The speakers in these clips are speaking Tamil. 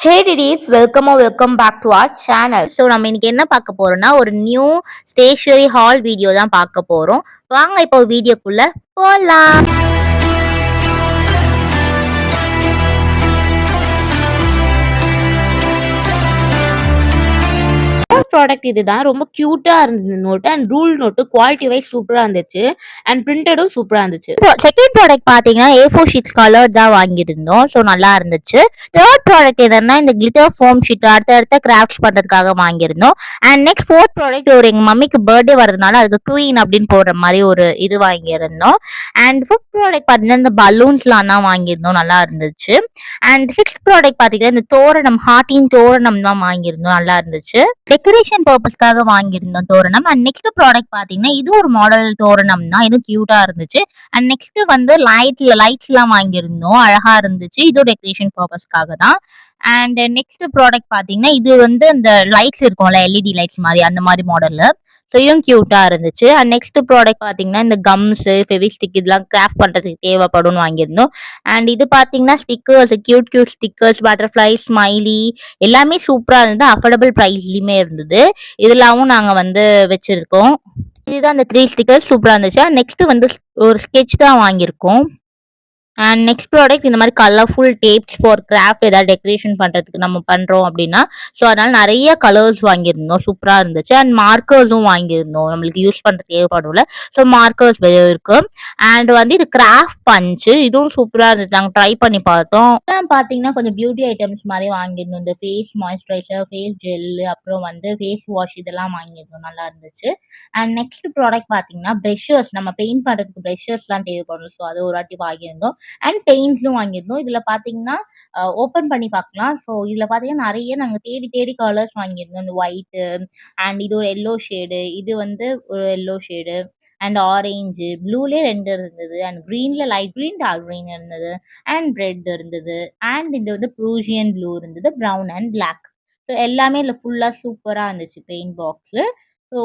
ஹே டிடீஸ் welcome back to our channel. So நம்ம இன்னைக்கு என்ன பார்க்க போறோம்னா ஒரு நியூ ஸ்டேஷனரி ஹால் வீடியோ தான் பார்க்க போறோம். வாங்க இப்போ வீடியோக்குள்ள போலாம். ப்ராடக்ட் இதுதான். ரொம்ப கியூட்டா இருந்தது note and rule note quality wise சூப்பரா இருந்துச்சு அண்ட் பிரிண்டடும் சூப்பரா இருந்துச்சு. செகண்ட் ப்ராடக்ட் பாத்தீங்கன்னா A4 ஷீட்ஸ் கலர் தான் வாங்கியிருந்தோம். ஸோ நல்லா இருந்துச்சு. தேர்ட் ப்ராடக்ட் என்னன்னா இந்த கிளிட்டர் ஃபோம் ஷீட் அடுத்த கிராஃப்ட்ஸ் பண்றதுக்காக வாங்கியிருந்தோம். அண்ட் நெக்ஸ்ட் ஃபோர்த் ப்ராடக்ட் ஒரு எங்க மம்மிக்கு பர்த்டே வரதுனால அதுக்கு குவீன் அப்படின்னு போடுற மாதிரி ஒரு இது வாங்கியிருந்தோம். அண்ட் ஃபிஃப்த் ப்ராடக்ட் பாத்தீங்கன்னா இந்த பலூன்ஸ்லாம் தான் வாங்கியிருந்தோம். நல்லா இருந்துச்சு. அண்ட் சிக்ஸ்த் ப்ராடக்ட் பாத்தீங்கன்னா இந்த தோரணம் ஹார்ட்டின் தோரணம் தான் வாங்கியிருந்தோம். நல்லா இருந்துச்சு. டெக்கரேஷன் பர்பஸ்க்காக வாங்கியிருந்தோம் தோரணம். அண்ட் நெக்ஸ்ட் ப்ராடக்ட் பாத்தீங்கன்னா இது ஒரு மாடல் தோரணம் தான். இது கியூட்டா இருந்துச்சு. அண்ட் நெக்ஸ்ட் வந்து லைட்ஸ் எல்லாம் வாங்கியிருந்தோம். அழகா இருந்துச்சு. இது டெக்கரேஷன் பர்பஸ்க்காக தான். அண்ட் நெக்ஸ்ட் ப்ராடக்ட் பாத்தீங்கன்னா இது வந்து இந்த லைட்ஸ் இருக்கும்ல எல்இடி லைட்ஸ் மாதிரி அந்த மாதிரி மாடல்ல. ஸோ இதுவும் கியூட்டா இருந்துச்சு. அண்ட் நெக்ஸ்ட் ப்ராடக்ட் பாத்தீங்கன்னா இந்த கம்ஸ் ஃபெவிஸ்டிக் இதெல்லாம் கிராஃப்ட் பண்றதுக்கு தேவைப்படும்னு வாங்கியிருந்தோம். அண்ட் இது பாத்தீங்கன்னா stickers cute stickers butterfly smiley எல்லாமே சூப்பரா இருந்தது. அஃபோர்டபுள் ப்ரைஸ்லயுமே இருந்தது. இதெல்லாமும் நாங்க வந்து வச்சிருக்கோம். இதுதான் அந்த 3 ஸ்டிக்கர்ஸ் சூப்பரா இருந்துச்சு. நெக்ஸ்ட் வந்து ஒரு ஸ்கெட்ச் தான் வாங்கியிருக்கோம். அண்ட் நெக்ஸ்ட் ப்ராடக்ட் இந்த மாதிரி கலர்ஃபுல் டேப்ஸ் ஃபார் கிராஃப்ட் ஏதாவது டெக்கரேஷன் பண்றதுக்கு நம்ம பண்றோம் அப்படின்னா ஸோ அதனால நிறைய கலர்ஸ் வாங்கியிருந்தோம். சூப்பரா இருந்துச்சு. அண்ட் மார்க்கர்ஸும் வாங்கியிருந்தோம். நம்மளுக்கு யூஸ் பண்ற தேவைப்படும்ல. ஸோ மார்க்கர்ஸ் இருக்கு. அண்ட் வந்து இது கிராஃப்ட் பஞ்சு இதுவும் சூப்பரா இருந்துச்சு. நாங்கள் ட்ரை பண்ணி பார்த்தோம். பாத்தீங்கன்னா கொஞ்சம் பியூட்டி ஐட்டம்ஸ் மாதிரி வாங்கியிருந்தோம். இந்த ஃபேஸ் மாய்ஸ்சரைசர் ஃபேஸ் ஜெல் அப்புறம் வந்து ஃபேஸ் வாஷ் இதெல்லாம் வாங்கியிருந்தோம். நல்லா இருந்துச்சு. அண்ட் நெக்ஸ்ட் ப்ராடக்ட் பாத்தீங்கன்னா ப்ரெஷர்ஸ் நம்ம பெயிண்ட் பண்றதுக்கு ப்ரெஷர்ஸ்லாம் தேவைப்படும். ஸோ அது ஒரு வாட்டி வாங்கியிருந்தோம். அண்ட் பெயிண்ட்ஸும் வாங்கியிருந்தோம். இதுல பாத்தீங்கன்னா ஓப்பன் பண்ணி பார்க்கலாம். ஸோ இதுல பாத்தீங்கன்னா நிறைய நாங்க தேடி தேடி கலர்ஸ் வாங்கியிருந்தோம். இந்த ஒயிட்டு அண்ட் இது ஒரு எல்லோ ஷேடு இது வந்து ஒரு எல்லோ ஷேடு அண்ட் ஆரஞ்சு ப்ளூலே 2 இருந்தது. அண்ட் கிரீன்ல லைட் கிரீன் டார்க் கிரீன் இருந்தது. அண்ட் ரெட் இருந்தது. அண்ட் இது வந்து ப்ரூசியன் ப்ளூ இருந்தது. Brown and black. ஸோ எல்லாமே இல்லை ஃபுல்லா சூப்பரா இருந்துச்சு paint box. So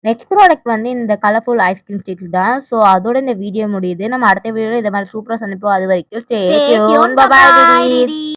next product வந்து இந்த கலர்ஃபுல் ஐஸ்கிரீம் ஸ்டிக்ஸ் தான். ஸோ அதோட இந்த வீடியோ முடியுது. நம்ம அடுத்த வீடியோ இதை மாதிரி சூப்பராக சந்திப்போம். அது வரைக்கும் ஸ்டே டியூன். By by.